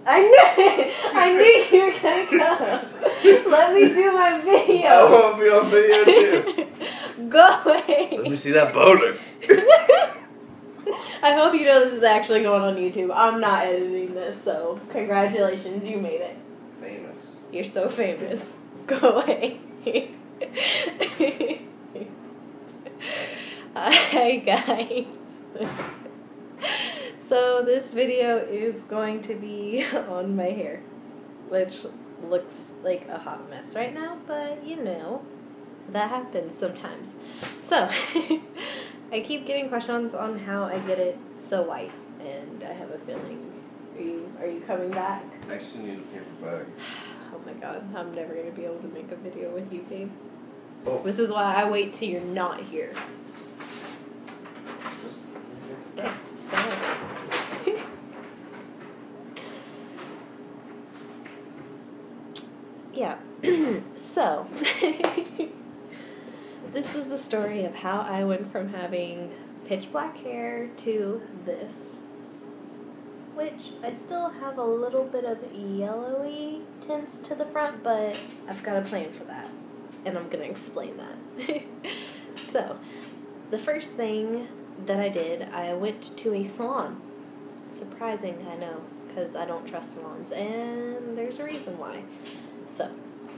I knew it! I knew you were gonna come. Let me do my video. I want to be on video too. Go away. Let me see that boner. I hope you know this is actually going on YouTube. I'm not editing this, so congratulations, you made it. Famous. You're so famous. Go away. Hi guys. So this video is going to be on my hair, which looks like a hot mess right now, but you know, that happens sometimes. So, I keep getting questions on how I get it so white, and I have a feeling, are you coming back? I actually need a paper bag. Oh my god, I'm never going to be able to make a video with you, babe. Oh. This is why I wait till you're not here. Okay, go ahead. Yeah, so, this is the story of how I went from having pitch black hair to this, which I still have a little bit of yellowy tints to the front, but I've got a plan for that, and I'm going to explain that. So, the first thing that I did, I went to a salon. Surprising, I know, because I don't trust salons, and there's a reason why. So,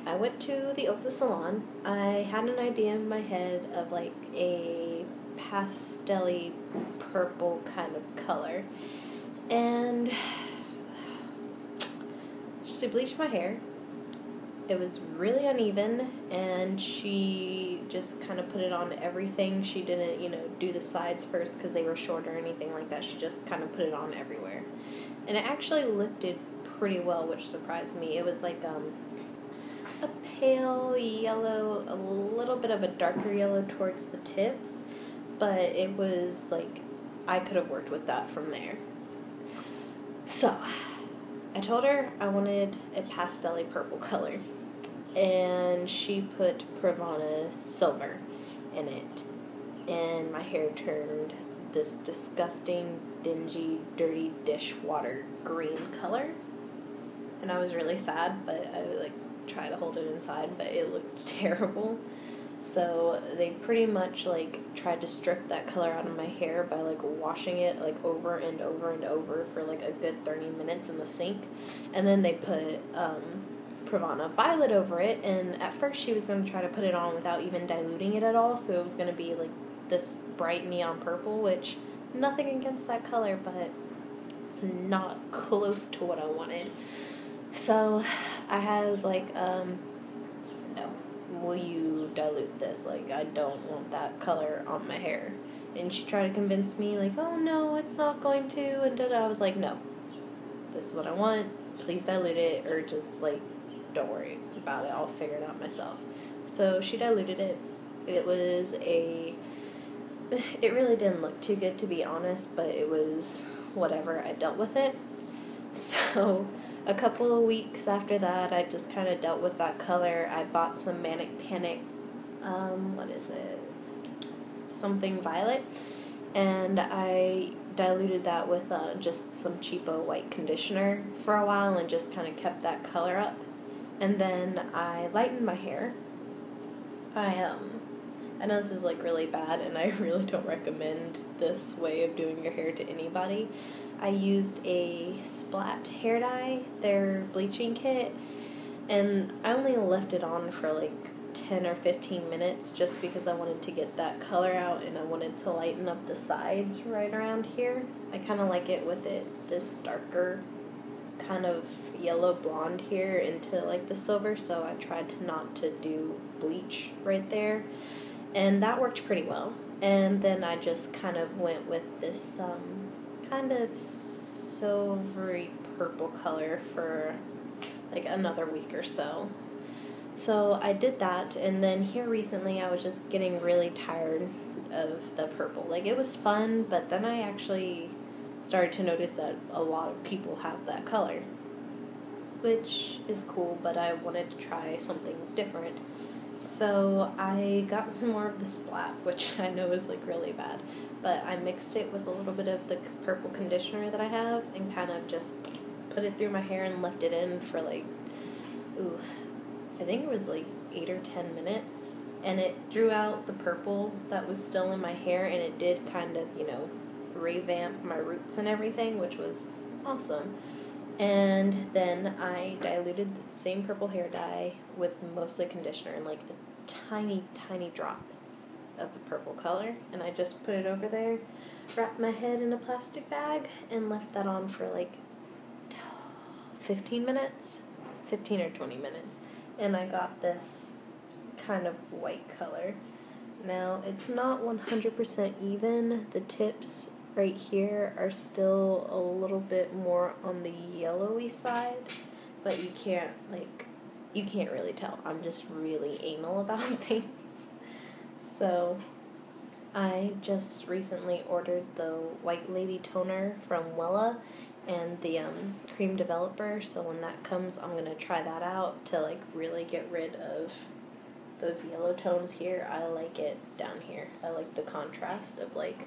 I went to the salon. I had an idea in my head of like a pastel-y purple kind of color. And she bleached my hair. It was really uneven, and she just kind of put it on everything. She didn't, you know, do the sides first because they were short or anything like that. She just kind of put it on everywhere. And it actually lifted pretty well, which surprised me. It was like a pale yellow, a little bit of a darker yellow towards the tips, but it was like, I could have worked with that from there. So, I told her I wanted a pastel-y purple color, and she put Pravana silver in it, and my hair turned this disgusting, dingy, dirty dishwater green color, and I was really sad, but I like try to hold it inside, but it looked terrible. So they pretty much like tried to strip that color out of my hair by like washing it like over and over and over for like a good 30 minutes in the sink, and then they put Pravana Violet over it. And at first she was going to try to put it on without even diluting it at all, so it was going to be like this bright neon purple, which nothing against that color, but it's not close to what I wanted. So I was like, no, will you dilute this? Like, I don't want that color on my hair. And she tried to convince me, like, oh no, it's not going to, and da-da. I was like, no, this is what I want, please dilute it, or just, like, don't worry about it, I'll figure it out myself. So she diluted it. It really didn't look too good, to be honest, but it was whatever, I dealt with it. So a couple of weeks after that, I just kind of dealt with that color. I bought some Manic Panic, what is it, something violet, and I diluted that with just some cheapo white conditioner for a while and just kind of kept that color up. And then I lightened my hair. I know this is like really bad, and I really don't recommend this way of doing your hair to anybody. I used a Splat hair dye, their bleaching kit, and I only left it on for like 10 or 15 minutes just because I wanted to get that color out, and I wanted to lighten up the sides right around here. I kind of like it with this darker kind of yellow blonde here into like the silver, so I tried not to do bleach right there, and that worked pretty well. And then I just kind of went with this kind of silvery purple color for like another week or so. So I did that, and then here recently I was just getting really tired of the purple. Like, it was fun, but then I actually started to notice that a lot of people have that color, which is cool, but I wanted to try something different. So I got some more of the Splat, which I know is like really bad, but I mixed it with a little bit of the purple conditioner that I have and kind of just put it through my hair and left it in for like, I think it was like 8 or 10 minutes. And it drew out the purple that was still in my hair, and it did kind of, revamp my roots and everything, which was awesome. And then I diluted the same purple hair dye with mostly conditioner and like a tiny, tiny drop of the purple color. And I just put it over there, wrapped my head in a plastic bag, and left that on for like 15 minutes, 15 or 20 minutes. And I got this kind of white color. Now, it's not 100% even. The tips right here are still a little bit more on the yellowy side, but you can't really tell. I'm just really anal about things. So, I just recently ordered the White Lady toner from Wella and the cream developer, so when that comes, I'm going to try that out to like really get rid of those yellow tones here. I like it down here. I like the contrast of like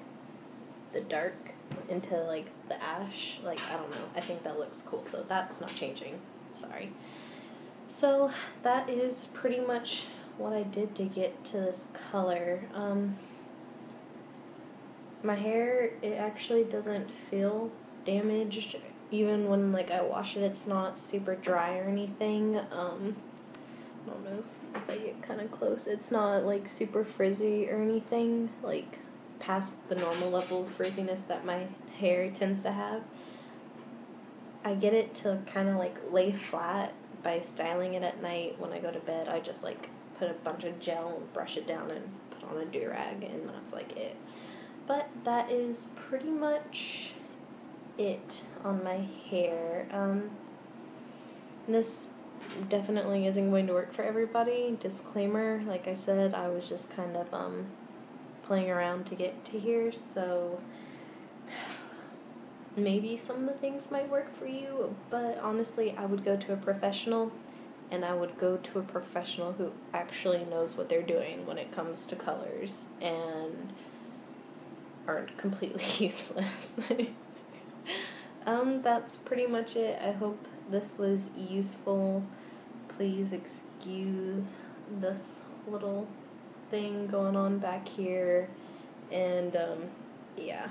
the dark into like the ash. Like, I don't know. I think that looks cool. So that's not changing. Sorry. So that is pretty much what I did to get to this color. My hair, it actually doesn't feel damaged. Even when like I wash it, it's not super dry or anything. I don't know if I get kind of close. It's not like super frizzy or anything, like past the normal level of frizziness that my hair tends to have. I get it to kind of like lay flat by styling it at night. When I go to bed, I just like put a bunch of gel and brush it down and put on a do-rag, and that's like it. But that is pretty much it on my hair. This definitely isn't going to work for everybody. Disclaimer, like I said, I was just kind of playing around to get to here, so maybe some of the things might work for you, but honestly, I would go to a professional, and I would go to a professional who actually knows what they're doing when it comes to colors and aren't completely useless. That's pretty much it. I hope this was useful. Please excuse this little thing going on back here, and yeah.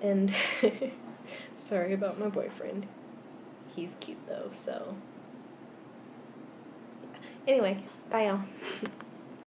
And sorry about my boyfriend. He's cute though, so yeah. Anyway, bye y'all.